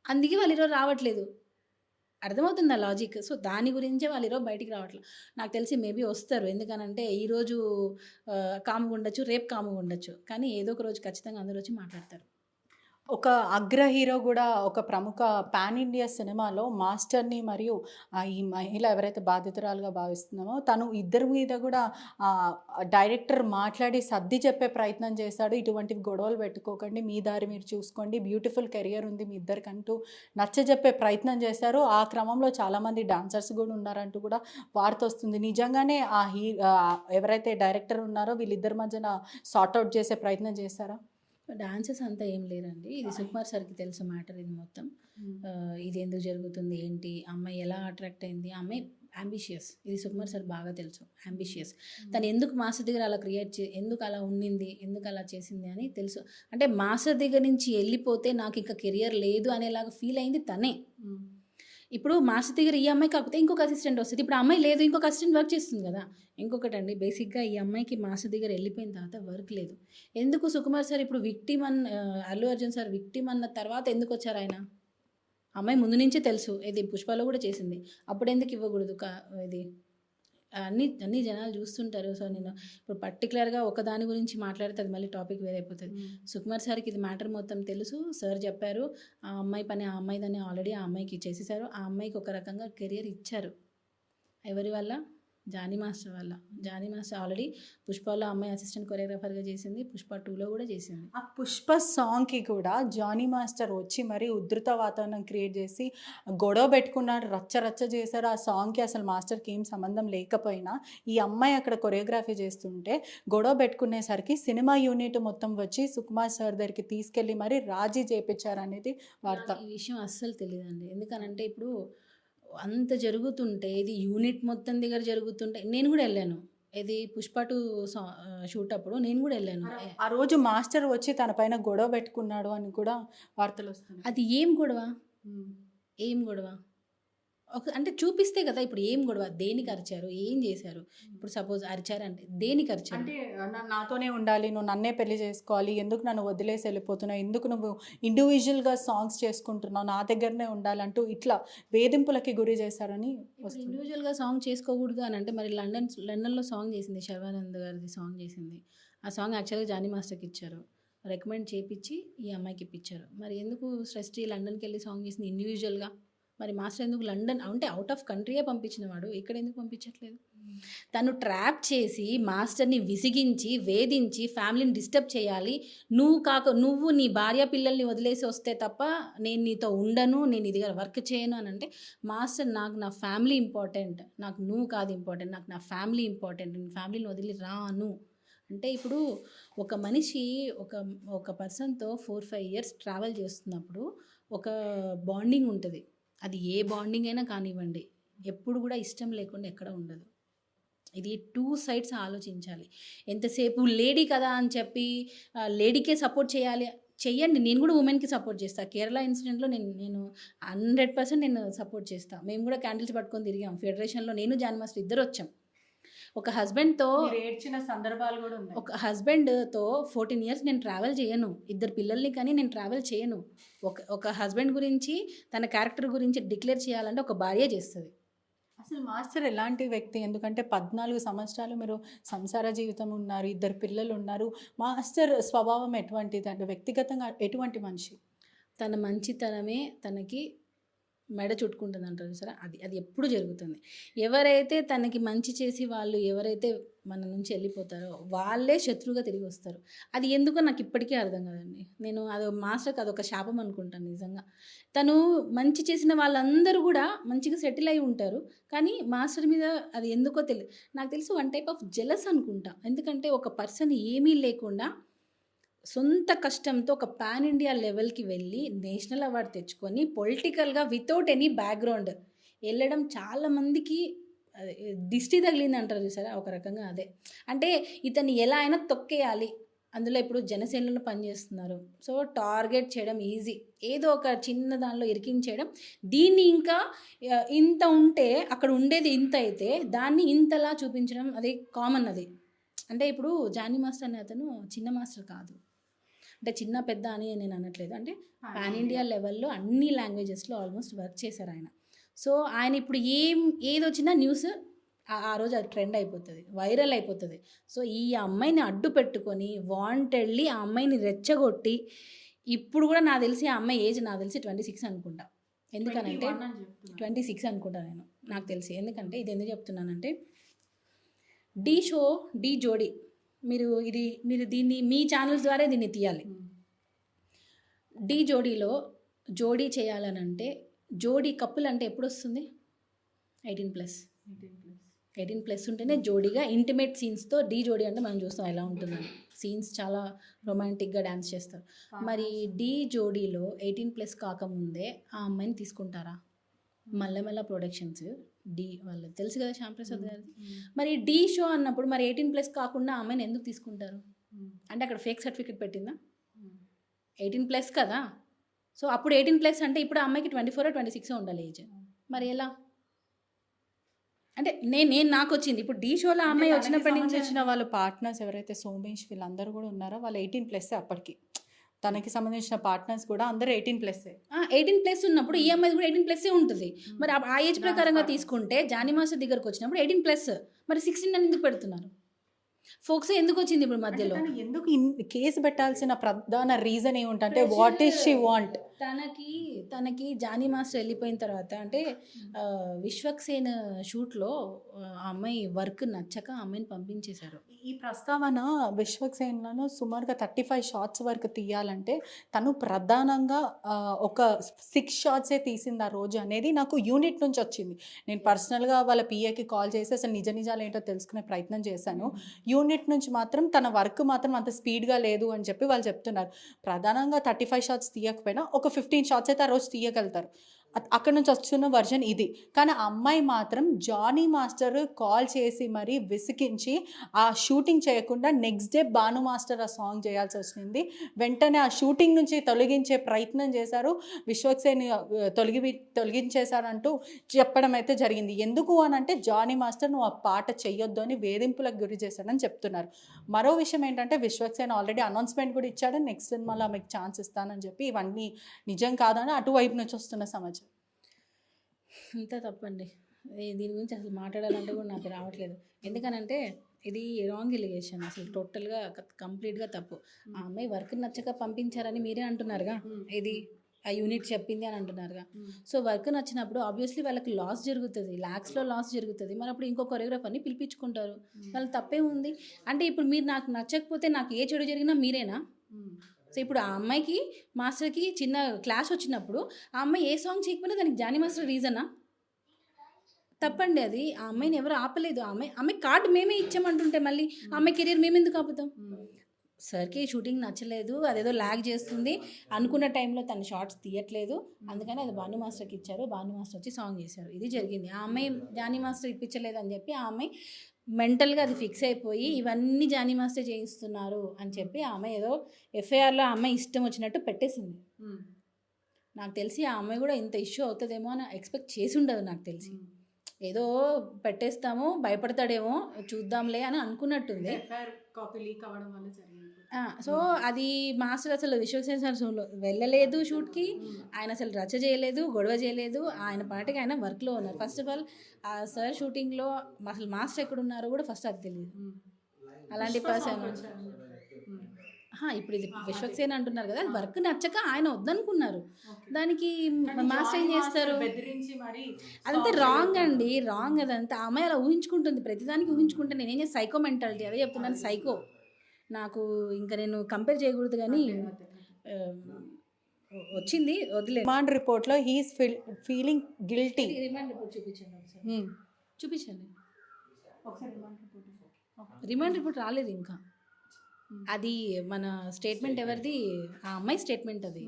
అందుకే వాళ్ళు ఈరోజు రావట్లేదు. అర్థమవుతుందా లాజిక్? సో దాని గురించే వాళ్ళు ఈరోజు బయటికి రావట్లేదు. నాకు తెలిసి మేబీ వస్తారు. ఎందుకనంటే ఈరోజు కాముగా ఉండొచ్చు, రేపు కాముగా ఉండొచ్చు, కానీ ఏదో ఒక రోజు ఖచ్చితంగా అందరూ వచ్చి మాట్లాడతారు. ఒక అగ్ర హీరో కూడా ఒక ప్రముఖ పాన్ ఇండియా సినిమాలో మాస్టర్ని మరియు ఈ మహిళ ఎవరైతే బాధితురాలుగా భావిస్తున్నామో తను ఇద్దరి మీద కూడా డైరెక్టర్ మాట్లాడి సర్ది చెప్పే ప్రయత్నం చేశాడు. ఇటువంటివి గొడవలు పెట్టుకోకండి, మీ దారి మీరు చూసుకోండి, బ్యూటిఫుల్ కెరియర్ ఉంది మీ ఇద్దరికంటూ నచ్చజెప్పే ప్రయత్నం చేశారు. ఆ క్రమంలో చాలామంది డాన్సర్స్ కూడా ఉన్నారంటూ కూడా వార్త వస్తుంది. నిజంగానే ఎవరైతే డైరెక్టర్ ఉన్నారో వీళ్ళిద్దరి మధ్యన సార్ట్అవుట్ చేసే ప్రయత్నం చేశారా? డాన్సెస్ అంతా ఏం లేరండి. ఇది సుకుమార్ సార్కి తెలుసు మ్యాటర్ ఇది మొత్తం. ఇది ఎందుకు జరుగుతుంది ఏంటి, అమ్మాయి ఎలా అట్రాక్ట్ అయింది, అమ్మాయి అంబిషియస్, ఇది సుకుమార్ సార్ బాగా తెలుసు. అంబిషియస్, తను ఎందుకు మాస్టర్ దగ్గర అలా ఎందుకు అలా ఉండింది, ఎందుకు అలా చేసింది అని తెలుసు. అంటే మాస్టర్ దగ్గర నుంచి వెళ్ళిపోతే నాకు ఇంకా కెరియర్ లేదు అనేలాగా ఫీల్ అయింది తనే. ఇప్పుడు మాస్టర్ దగ్గర ఈ అమ్మాయి కాకపోతే ఇంకొక అసిస్టెంట్ వస్తుంది. ఇప్పుడు అమ్మాయి లేదు, ఇంకొక అసిస్టెంట్ వర్క్ చేస్తుంది కదా. ఇంకొకటి అండి, బేసిక్గా ఈ అమ్మాయికి మాస్టర్ దగ్గర వెళ్ళిపోయిన తర్వాత వర్క్ లేదు. ఎందుకు సుకుమార్ సార్ ఇప్పుడు అల్లు అర్జున్ సార్ విక్టిమ్ అన్న తర్వాత ఎందుకు వచ్చారు ఆయన? అమ్మాయి ముందు నుంచే తెలుసు, ఇది పుష్పలో కూడా చేసింది, అప్పుడు ఎందుకు ఇవ్వకూడదు? ఇది అన్ని జనాలు చూస్తుంటారు. సో నేను ఇప్పుడు పర్టికులర్గా ఒకదాని గురించి మాట్లాడితే అది మళ్ళీ టాపిక్ వేరైపోతుంది. సుకుమార్ సార్కి ఇది మ్యాటర్ మొత్తం తెలుసు. సార్ చెప్పారు ఆ అమ్మాయి పని ఆ అమ్మాయిదని, ఆల్రెడీ ఆ అమ్మాయికి ఇచ్చేసేసారు. ఆ అమ్మాయికి ఒక రకంగా కెరియర్ ఇచ్చారు. ఎవరి వల్ల? జానీ మాస్టర్ వల్ల. జానీ మాస్టర్ ఆల్రెడీ పుష్పలో అమ్మాయి అసిస్టెంట్ కొరియోగ్రాఫర్గా చేసింది, పుష్ప 2లో కూడా చేసింది. ఆ పుష్ప సాంగ్కి కూడా జానీ మాస్టర్ వచ్చి మరీ ఉధృత వాతావరణం క్రియేట్ చేసి గొడవ పెట్టుకున్నాడు, రచ్చ చేశారు. ఆ సాంగ్కి అసలు మాస్టర్కి ఏం సంబంధం లేకపోయినా ఈ అమ్మాయి అక్కడ కొరియోగ్రఫీ చేస్తుంటే గొడవ పెట్టుకునేసరికి సినిమా యూనిట్ మొత్తం వచ్చి సుకుమార్ సార్ దగ్గరికి తీసుకెళ్ళి మరీ రాజీ చేయించారు అనేది వార్త. ఈ విషయం అస్సలు తెలియదండి. ఎందుకనంటే ఇప్పుడు అంత జరుగుతుంటే, ఇది యూనిట్ మొత్తం దగ్గర జరుగుతుంటే నేను కూడా వెళ్ళాను. ఇది పుష్ప 2 షూట్ అప్పుడు నేను కూడా వెళ్ళాను. ఆ రోజు మాస్టర్ వచ్చి తన పైన గొడవ పెట్టుకున్నాడు అని కూడా వార్తలు వస్తున్నాయి. అది ఏం గొడవ? ఏం గొడవ? అంటే చూపిస్తే కదా. ఇప్పుడు ఏం గొడవ, దేనికి అరిచారు, ఏం చేశారు? ఇప్పుడు సపోజ్ అరిచారంటే దేనికి అరిచారు? అంటే నాతోనే ఉండాలి, నువ్వు నన్నే పెళ్లి చేసుకోవాలి, ఎందుకు నన్ను వదిలేసి వెళ్ళిపోతున్నావు, ఎందుకు నువ్వు ఇండివిజువల్గా సాంగ్స్ చేసుకుంటున్నావు, నా దగ్గరనే ఉండాలంటూ ఇట్లా వేధింపులకి గురి చేశారని వస్తుంది. ఇండివిజువల్గా సాంగ్ చేసుకోకూడదు అని అంటే మరి లండన్లో సాంగ్ చేసింది, శర్వానంద్ గారిది సాంగ్ చేసింది. ఆ సాంగ్ యాక్చువల్గా జానీ మాస్టర్కి ఇచ్చారు, రికమెండ్ చేయించి ఈ అమ్మాయికి ఇప్పించారు. మరి ఎందుకు సృష్టి లండన్కి వెళ్ళి సాంగ్ చేసింది ఇండివిజువల్గా? మరి మాస్టర్ ఎందుకు లండన్ అంటే అవుట్ ఆఫ్ కంట్రీయే పంపించిన వాడు, ఇక్కడ ఎందుకు పంపించట్లేదు? తను ట్రాప్ చేసి మాస్టర్ని విసిగించి వేధించి ఫ్యామిలీని డిస్టర్బ్ చేయాలి. నువ్వు నీ భార్య పిల్లల్ని వదిలేసి వస్తే తప్ప నేను నీతో ఉండను, నేను ఇది వర్క్ చేయను అని అంటే, మాస్టర్ నాకు నా ఫ్యామిలీ ఇంపార్టెంట్, నాకు నువ్వు కాదు ఇంపార్టెంట్, నాకు నా ఫ్యామిలీ ఇంపార్టెంట్, నేను ఫ్యామిలీని వదిలి రాను అంటే. ఇప్పుడు ఒక మనిషి ఒక పర్సన్తో 4-5 ఇయర్స్ ట్రావెల్ చేస్తున్నప్పుడు ఒక బాండింగ్ ఉంటుంది. అది ఏ బాండింగ్ అయినా కానివ్వండి, ఎప్పుడు కూడా ఇష్టం లేకుండా ఎక్కడ ఉండదు. ఇది 2 సైడ్స్ ఆలోచించాలి. ఎంతసేపు లేడీ కదా అని చెప్పి లేడీకే సపోర్ట్ చెయ్యండి. నేను కూడా ఉమెన్కి సపోర్ట్ చేస్తాను. కేరళ ఇన్సిడెంట్లో నేను 100% నేను సపోర్ట్ చేస్తాను. మేము కూడా క్యాండిల్స్ పట్టుకొని తిరిగాం ఫెడరేషన్లో. నేను జానీ మాస్టర్ ఇద్దరు వచ్చాం. ఒక హస్బెండ్తో ఏడ్చిన సందర్భాలు కూడా ఉన్నాయి. ఒక హస్బెండ్తో 14 ఇయర్స్ నేను ట్రావెల్ చేయను, 2 పిల్లల్ని కానీ నేను ట్రావెల్ చేయను. ఒక హస్బెండ్ గురించి తన క్యారెక్టర్ గురించి డిక్లేర్ చేయాలంటే ఒక భార్య చేస్తుంది. అసలు మాస్టర్ ఎలాంటి వ్యక్తి? ఎందుకంటే 14 సంవత్సరాలు మీరు సంసార జీవితం ఉన్నారు, 2 పిల్లలు ఉన్నారు. మాస్టర్ స్వభావం ఎటువంటిది? అంటే వ్యక్తిగతంగా ఎటువంటి మనిషి? తన మంచితనమే తనకి మెడ చుట్టుకుంటుంది అంటారు చూసారా, అది అది ఎప్పుడు జరుగుతుంది. ఎవరైతే తనకి మంచి చేసి వాళ్ళు ఎవరైతే మన నుంచి వెళ్ళిపోతారో వాళ్ళే శత్రువుగా తిరిగి వస్తారు. అది ఎందుకో నాకు ఇప్పటికీ అర్థం కాదండి. నేను అది మాస్టర్కి అదొక శాపం అనుకుంటాను నిజంగా. తను మంచి చేసిన వాళ్ళందరూ కూడా మంచిగా సెటిల్ అయి ఉంటారు, కానీ మాస్టర్ మీద అది ఎందుకో తెలియదు. నాకు తెలిసి వన్ టైప్ ఆఫ్ జెలస్ అనుకుంటా. ఎందుకంటే ఒక పర్సన్ ఏమీ లేకుండా సొంత కష్టంతో ఒక పాన్ ఇండియా లెవెల్కి వెళ్ళి నేషనల్ అవార్డు తెచ్చుకొని పొలిటికల్గా వితౌట్ ఎనీ బ్యాక్గ్రౌండ్ వెళ్ళడం చాలామందికి దిష్టి తగిలింది అంటారు చూసారా, ఒక రకంగా అదే. అంటే ఇతన్ని ఎలా అయినా తొక్కేయాలి. అందులో ఇప్పుడు జనసేనలో పనిచేస్తున్నారు, సో టార్గెట్ చేయడం ఈజీ, ఏదో ఒక చిన్న దానిలో ఇరికించేయడం. దీన్ని ఇంకా ఇంత ఉంటే అక్కడ ఉండేది ఇంత అయితే దాన్ని ఇంతలా చూపించడం అది కామన్. అది అంటే ఇప్పుడు జానీ మాస్టర్ అనే అతను చిన్న మాస్టర్ కాదు, అంటే చిన్న పెద్ద అని నేను అనట్లేదు. అంటే పాన్ ఇండియా లెవెల్లో అన్ని లాంగ్వేజెస్లో ఆల్మోస్ట్ వర్క్ చేశారు ఆయన. సో ఆయన ఇప్పుడు ఏది వచ్చినా న్యూస్ ఆ రోజు అది ట్రెండ్ అయిపోతుంది, వైరల్ అయిపోతుంది. సో ఈ అమ్మాయిని అడ్డు పెట్టుకొని వాంటెడ్లీ ఆ అమ్మాయిని రెచ్చగొట్టి, ఇప్పుడు కూడా నాకు తెలిసి ఆ అమ్మాయి ఏజ్ నాకు తెలిసి 26 అనుకుంటా. ఎందుకనంటే 26 అనుకుంటా నేను, నాకు తెలిసి. ఎందుకంటే ఇది ఎందుకు చెప్తున్నానంటే ఢీ జోడీ మీరు దీన్ని మీ ఛానల్స్ ద్వారా దీన్ని తీయాలి. ఢీ జోడీలో జోడీ చేయాలనంటే జోడీ కప్పుల్ అంటే ఎప్పుడు వస్తుంది? 18+ ఉంటేనే జోడీగా ఇంటిమేట్ సీన్స్తో. ఢీ జోడీ అంటే మనం చూస్తాం ఎలా ఉంటుందని, సీన్స్ చాలా రొమాంటిక్గా డ్యాన్స్ చేస్తారు. మరి ఢీ జోడీలో 18+ కాకముందే ఆ అమ్మాయిని తీసుకుంటారా? మల్లెమల్ల ప్రొడక్షన్స్, డి వాళ్ళు తెలుసు కదా, శ్యాంప్రసాద్ గారిది. మరి డి షో అన్నప్పుడు మరి 18+ కాకుండా ఆ అమ్మాయిని ఎందుకు తీసుకుంటారు? అంటే అక్కడ ఫేక్ సర్టిఫికేట్ పెట్టిందా? 18+ కదా. సో అప్పుడు 18+ అంటే ఇప్పుడు ఆ అమ్మాయికి 24 or 26 ఉండాలి ఏజ్. మరి ఎలా? అంటే నాకు వచ్చింది ఇప్పుడు ఢీ షోలో ఆ అమ్మాయి వచ్చినప్పటి నుంచి వచ్చిన వాళ్ళ పార్ట్నర్స్ ఎవరైతే సోమేష్ వీళ్ళందరూ కూడా ఉన్నారో వాళ్ళు 18+ అప్పటికి. తనకి సంబంధించిన పార్ట్నర్స్ కూడా అందరూ 18+. 18+ ఉన్నప్పుడు ఈ అమ్మాయి కూడా 18+ ఉంటుంది. మరి ఆ ఏజ్ ప్రకారంగా తీసుకుంటే జానీ మాస్టర్ దగ్గరకు వచ్చినప్పుడు 18+, మరి 16 అని ఎందుకు పెడుతున్నారు? ఫోక్స్ ఎందుకు వచ్చింది ఇప్పుడు మధ్యలో? ఎందుకు కేసు పెట్టాల్సిన ప్రధాన రీజన్ ఏమిటంటే వాట్ ఈస్ షీ వాంట్? తనకి జానీ మాస్టర్ వెళ్ళిపోయిన తర్వాత అంటే విశ్వక్సేన్ షూట్లో ఆ అమ్మాయి వర్క్ నచ్చక ఆ అమ్మాయిని పంపించేశారు. ఈ ప్రస్తావన విశ్వక్సేన్లను సుమారుగా 35 షాట్స్ వరకు తీయాలంటే తను ప్రధానంగా ఒక 6 షాట్సే తీసింది ఆ రోజు అనేది నాకు యూనిట్ నుంచి వచ్చింది. నేను పర్సనల్గా వాళ్ళ పిఏకి కాల్ చేసి అసలు నిజాలు ఏంటో తెలుసుకునే ప్రయత్నం చేశాను. యూనిట్ నుంచి మాత్రం తన వర్క్ మాత్రం అంత స్పీడ్గా లేదు అని చెప్పి వాళ్ళు చెప్తున్నారు. ప్రధానంగా 35 షాట్స్ తీయకపోయినా ఒక 15 షాట్స్ అయితే ఆ రోజు తీయగలుగుతారు. అక్కడ నుంచి వస్తున్న వర్జన్ ఇది. కానీ ఆ అమ్మాయి మాత్రం జానీ మాస్టర్ కాల్ చేసి మరీ విసిగించి ఆ షూటింగ్ చేయకుండా నెక్స్ట్ డే భాను మాస్టర్ ఆ సాంగ్ చేయాల్సి వచ్చింది. వెంటనే ఆ షూటింగ్ నుంచి తొలగించే ప్రయత్నం చేశారు, విశ్వక్సేన్ తొలగించేశారంటూ చెప్పడం అయితే జరిగింది. ఎందుకు అని అంటే జానీ మాస్టర్ నువ్వు ఆ పాట చెయ్యొద్దు అని వేధింపులకు గురి చేశాడని చెప్తున్నారు. మరో విషయం ఏంటంటే విశ్వక్సేన్ ఆల్రెడీ అనౌన్స్మెంట్ కూడా ఇచ్చాడు, నెక్స్ట్ సినిమాలో మీకు ఛాన్స్ ఇస్తానని చెప్పి. ఇవన్నీ నిజం కాదని అటువైపు నుంచి వస్తున్న సమాచారం. అంతా తప్పండి. దీని గురించి అసలు మాట్లాడాలంటే కూడా నాకు రావట్లేదు. ఎందుకనంటే ఇది రాంగ్ ఎలిగేషన్, అసలు టోటల్గా కంప్లీట్గా తప్పు. ఆ అమ్మాయి వర్క్ నచ్చక పంపించారని మీరే అంటున్నారుగా, ఇది ఆ యూనిట్ చెప్పింది అని అంటున్నారుగా. సో వర్క్ నచ్చినప్పుడు ఆబ్వియస్లీ వాళ్ళకి లాస్ జరుగుతుంది, ల్యాక్స్లో లాస్ జరుగుతుంది. మరి అప్పుడు ఇంకో కొరియోగ్రాఫర్ని పిలిపించుకుంటారు, వాళ్ళకి తప్పే ఉంది. అంటే ఇప్పుడు మీరు నాకు నచ్చకపోతే నాకు ఏ చెడు జరిగినా మీరేనా? సో ఇప్పుడు ఆ అమ్మాయికి మాస్టర్కి చిన్న క్లాష్ వచ్చినప్పుడు ఆ అమ్మాయి ఏ సాంగ్ చేయకపోయినా దానికి జానీ మాస్టర్ రీజనా? తప్పండి అది. ఆ అమ్మాయిని ఎవరు ఆపలేదు. ఆ అమ్మాయి కార్డు మేమే ఇచ్చామంటుంటే మళ్ళీ ఆ అమ్మాయి కెరీర్ మేమెందుకు ఆపుతాం? సార్కి షూటింగ్ నచ్చలేదు, అదేదో ల్యాగ్ చేస్తుంది, అనుకున్న టైంలో తన షార్ట్స్ తీయట్లేదు, అందుకని అది భాను మాస్టర్కి ఇచ్చారు, భాను మాస్టర్ వచ్చి సాంగ్ చేశారు. ఇది జరిగింది. ఆ అమ్మాయి జానీ మాస్టర్ ఇప్పించలేదు అని చెప్పి ఆ అమ్మాయి మెంటల్గా అది ఫిక్స్ అయిపోయి ఇవన్నీ జానీ మాస్టర్ చేయిస్తున్నారు అని చెప్పి ఆ అమ్మాయి ఏదో ఎఫ్ఐఆర్లో ఆ అమ్మాయి ఇష్టం వచ్చినట్టు పెట్టేసింది. నాకు తెలిసి ఆ అమ్మాయి కూడా ఇంత ఇష్యూ అవుతుందేమో అని ఎక్స్పెక్ట్ చేసి ఉండదు నాకు తెలిసి. ఏదో పెట్టేస్తాము, భయపడతాడేమో చూద్దాంలే అని అనుకున్నట్టుంది. కాపీ లీక్ అవ్వడం వల్ల జరిగింది. సో అది మాస్టర్ అసలు విశ్వక్సేన్ సార్ వెళ్ళలేదు షూట్కి, ఆయన అసలు రచ్చ చేయలేదు, గొడవ చేయలేదు, ఆయన పాటికి ఆయన వర్క్లో ఉన్నారు. ఫస్ట్ ఆఫ్ ఆల్ ఆ సార్ షూటింగ్లో అసలు మాస్టర్ ఎక్కడ ఉన్నారో కూడా ఫస్ట్ అది తెలియదు. అలాంటి పర్సన్ ఇప్పుడు ఇది విశ్వక్సేన్ అంటున్నారు కదా, వర్క్ నచ్చక ఆయన వద్దనుకున్నారు, దానికి మాస్టర్ ఏం చేస్తారు? అదంతా రాంగ్ అండి, రాంగ్. అదంతా ఆ అమ్మాయి అలా ఊహించుకుంటుంది, ప్రతిదానికి ఊహించుకుంటే నేనేం చేసి సైకో మెంటాలిటీ, అదే చెప్తున్నాను, సైకో. నాకు ఇంకా నేను కంపేర్ చేయకూడదు కానీ వచ్చింది, వదిలేదు. రిమాండ్ రిపోర్ట్లో he's feeling guilty. Remand report చూపించండి ఒకసారి, చూపించండి ఒకసారి. రిమాండ్ రిపోర్ట్ రాలేదు ఇంకా. అది మన స్టేట్మెంట్ ఎవరిది? ఆ అమ్మాయి స్టేట్మెంట్. అది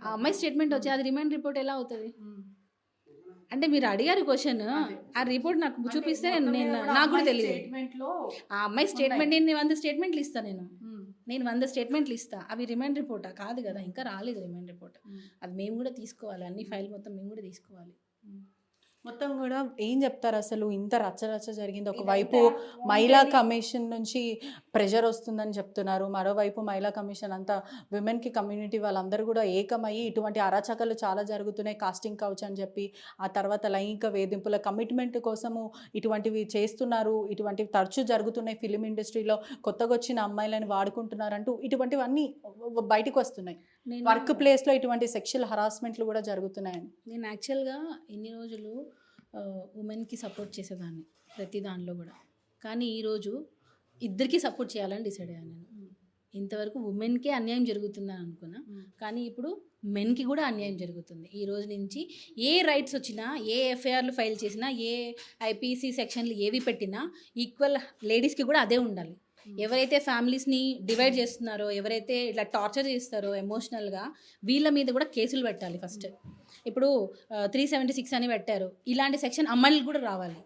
ఆ అమ్మాయి స్టేట్మెంట్ వచ్చి అది రిమాండ్ రిపోర్ట్ ఎలా అవుతుంది? అంటే మీరు అడిగారు క్వశ్చన్, ఆ రిపోర్ట్ నాకు చూపిస్తే నేను నాకు కూడా తెలియదు. ఆ అమ్మాయి స్టేట్మెంట్ నేను 100 స్టేట్మెంట్లు ఇస్తాను, నేను 100 స్టేట్మెంట్లు ఇస్తా. అవి రిమాండ్ రిపోర్టా? కాదు కదా, ఇంకా రాలేదు రిమాండ్ రిపోర్ట్. అది మేము కూడా తీసుకోవాలి, అన్ని ఫైల్ మొత్తం మేము కూడా తీసుకోవాలి. మొత్తం కూడా ఏం చెప్తారు అసలు? ఇంత రచ్చరచ్చ జరిగింది. ఒకవైపు మహిళా కమిషన్ నుంచి ప్రెషర్ వస్తుందని చెప్తున్నారు, మరోవైపు మహిళా కమిషన్ అంతా విమెన్కి కమ్యూనిటీ వాళ్ళందరూ కూడా ఏకమయ్యి ఇటువంటి అరాచకాలు చాలా జరుగుతున్నాయి, కాస్టింగ్ కౌచ్ అని చెప్పి, ఆ తర్వాత లైంగిక వేధింపుల కమిట్మెంట్ కోసము ఇటువంటివి చేస్తున్నారు, ఇటువంటివి తరచూ జరుగుతున్నాయి ఫిలిం ఇండస్ట్రీలో, కొత్తగా వచ్చిన అమ్మాయిలను వాడుకుంటున్నారు అంటూ ఇటువంటివన్నీ బయటకు వస్తున్నాయి. వర్క్ ప్లేస్లో ఇటువంటి సెక్షువల్ హరాస్మెంట్లు కూడా జరుగుతున్నాయని. నేను యాక్చువల్గా ఇన్ని రోజులు ఉమెన్కి సపోర్ట్ చేసేదాన్ని ప్రతి దానిలో కూడా, కానీ ఈరోజు ఇద్దరికి సపోర్ట్ చేయాలని డిసైడ్ అయ్యాను నేను. ఇంతవరకు ఉమెన్కే అన్యాయం జరుగుతుందని అనుకున్నా, కానీ ఇప్పుడు మెన్కి కూడా అన్యాయం జరుగుతుంది. ఈ రోజు నుంచి ఏ రైట్స్ వచ్చినా, ఏ ఎఫ్ఐఆర్లు ఫైల్ చేసినా, ఏ ఐపీసీ సెక్షన్లు ఏవి పెట్టినా ఈక్వల్ లేడీస్కి కూడా అదే ఉండాలి. ఎవరైతే ఫ్యామిలీస్ని డివైడ్ చేస్తున్నారో, ఎవరైతే ఇట్లా టార్చర్ చేస్తారో ఎమోషనల్గా, వీళ్ళ మీద కూడా కేసులు పెట్టాలి ఫస్ట్. ఇప్పుడు 376 అని పెట్టారు, ఇలాంటి సెక్షన్ అమ్మాయిలకు కూడా రావాలి.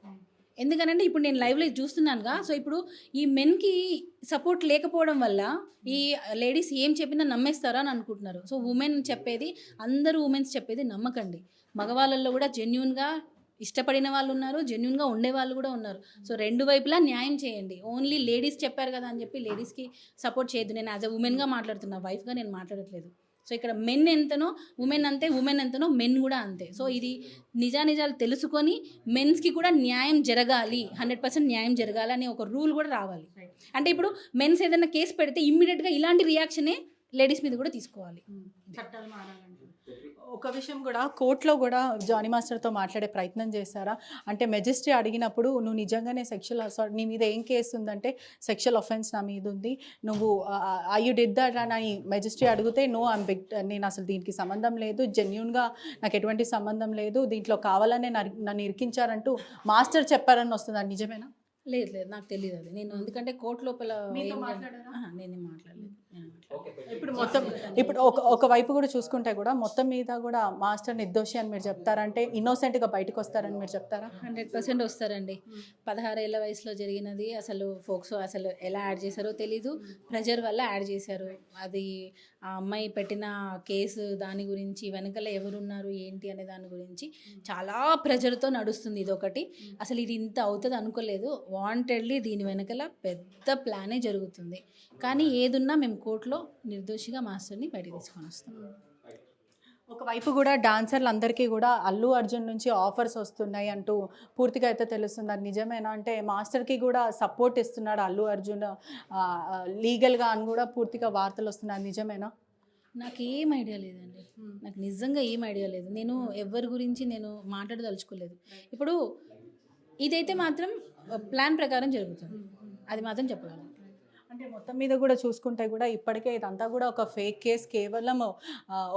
ఎందుకనంటే ఇప్పుడు నేను లైవ్లో చూస్తున్నానుగా, సో ఇప్పుడు ఈ మెన్కి సపోర్ట్ లేకపోవడం వల్ల ఈ లేడీస్ ఏం చెప్పినా నమ్మేస్తారా అని అనుకుంటున్నారు. సో ఉమెన్ చెప్పేది, అందరూ ఉమెన్స్ చెప్పేది నమ్మకండి. మగవాళ్ళల్లో కూడా జెన్యూన్గా ఇష్టపడిన వాళ్ళు ఉన్నారు, జెన్యూన్గా ఉండే వాళ్ళు కూడా ఉన్నారు. సో రెండు వైపులా న్యాయం చేయండి. ఓన్లీ లేడీస్ చెప్పారు కదా అని చెప్పి లేడీస్కి సపోర్ట్ చేయొద్దు. నేను యాజ్ అ ఉమెన్గా మాట్లాడుతున్నా, వైఫ్గా నేను మాట్లాడట్లేదు. సో ఇక్కడ మెన్ ఎంతనో ఉమెన్ అంతే, ఉమెన్ ఎంతనో మెన్ కూడా అంతే. సో ఇది నిజాలు తెలుసుకొని మెన్స్కి కూడా న్యాయం జరగాలి, 100% న్యాయం జరగాలి అని ఒక రూల్ కూడా రావాలి. అంటే ఇప్పుడు మెన్స్ ఏదైనా కేసు పెడితే ఇమ్మీడియట్గా ఇలాంటి రియాక్షనే లేడీస్ మీద కూడా తీసుకోవాలి. చట్టాలు మారాలంటే ఒక విషయం కూడా కోర్టులో కూడా జానీ మాస్టర్తో మాట్లాడే ప్రయత్నం చేశారా? అంటే మెజిస్ట్రీ అడిగినప్పుడు నువ్వు నిజంగానే సెక్షువల్ అసాల్ట్, నీ మీద ఏం కేసు ఉందంటే సెక్షువల్ అఫెన్స్ నా మీద ఉంది, నువ్వు యూ డిడ్ దట్ అని మెజిస్ట్రీ అడిగితే నో ఐమ్ బిగ్, నేను అసలు దీనికి సంబంధం లేదు, జెన్యూన్గా నాకు ఎటువంటి సంబంధం లేదు, దీంట్లో కావాలనే నన్ను ఇరికించారంటూ మాస్టర్ చెప్పారని వస్తుంది. అది నిజమేనా? లేదు, నాకు తెలియదు అది. నేను ఎందుకంటే కోర్టు లోపల నేనేం మాట్లాడలేదు. ఇప్పుడు ఒక వైపు కూడా చూసుకుంటే కూడా మొత్తం మీద కూడా మాస్టర్ నిర్దోషి అని మీరు చెప్తారంటే ఇన్నోసెంట్గా బయటకు వస్తారని మీరు చెప్తారా? 100% వస్తారండి. 16 ఏళ్ళ వయసులో జరిగినది అసలు ఫోక్సో అసలు ఎలా యాడ్ చేశారో తెలీదు, ప్రెజర్ వల్ల యాడ్ చేశారు. అది ఆ అమ్మాయి పెట్టిన కేసు, దాని గురించి వెనకాల ఎవరున్నారు ఏంటి అనే దాని గురించి చాలా ప్రెజర్తో నడుస్తుంది. ఇది ఒకటి, అసలు ఇది ఇంత అవుతుంది అనుకోలేదు. వాంటెడ్లీ దీని వెనకాల పెద్ద ప్లానే జరుగుతుంది. కానీ ఏదున్నా మేము కోర్టులో నిర్దోషిగా మాస్టర్ని బయటకు తీసుకొని వస్తాం. ఒకవైపు కూడా డాన్సర్లు అందరికీ కూడా అల్లు అర్జున్ నుంచి ఆఫర్స్ వస్తున్నాయి అంటూ పూర్తిగా అయితే తెలుస్తుంది. అది నిజమేనా? అంటే మాస్టర్కి కూడా సపోర్ట్ ఇస్తున్నాడు అల్లు అర్జున్ లీగల్గా అని కూడా పూర్తిగా వార్తలు వస్తున్నాయి. నిజమేనా? నాకేం ఐడియా లేదండి, నాకు నిజంగా ఏం ఐడియా లేదు. నేను ఎవరి గురించి నేను మాట్లాడదలుచుకోలేదు. ఇప్పుడు ఇదైతే మాత్రం ప్లాన్ ప్రకారం జరుగుతుంది, అది మాత్రం చెప్పగలను. అంటే మొత్తం మీద కూడా చూసుకుంటే కూడా ఇప్పటికే ఇదంతా కూడా ఒక ఫేక్ కేస్, కేవలం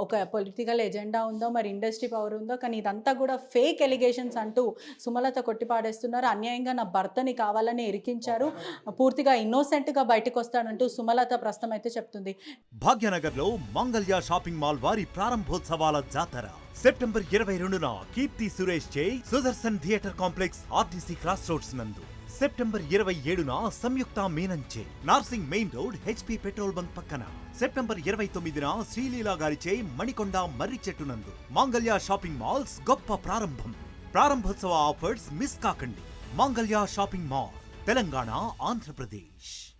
ఒక పొలిటికల్ ఎజెండా ఉందో మరి ఇండస్ట్రీ పవర్ ఉందో, కానీ ఇదంతా కూడా ఫేక్ ఎలిగేషన్స్ అంటూ సుమలత కొట్టిపాడేస్తున్నారు. అన్యాయంగా నా భర్తని కావాలని ఇరికించారు, పూర్తిగా ఇన్నోసెంట్గా బయటకు వస్తాడంటూ సుమలత ప్రస్తుతం అయితే చెప్తుంది. భాగ్యనగర్లో మంగళ్య షాపింగ్ మాల్ వారి ప్రారంభోత్సవాల జాతర సెప్టెంబర్ 22న కీర్తి సురేష్ చే Sudarshan theatre complex RTC cross roads నందు, సెప్టెంబర్ 27న సంయుక్త మీనంచే Narsingi main road HP petrol bunk పక్కన, సెప్టెంబర్ 29న శ్రీలీలా గారిచే మణికొండ మర్రి చెట్టు నందు. మాంగళ్య షాపింగ్ మాల్స్ గొప్ప ప్రారంభం. ప్రారంభోత్సవ ఆఫర్స్ మిస్ కాకండి. Mangalya shopping mall, Telangana, Andhra Pradesh.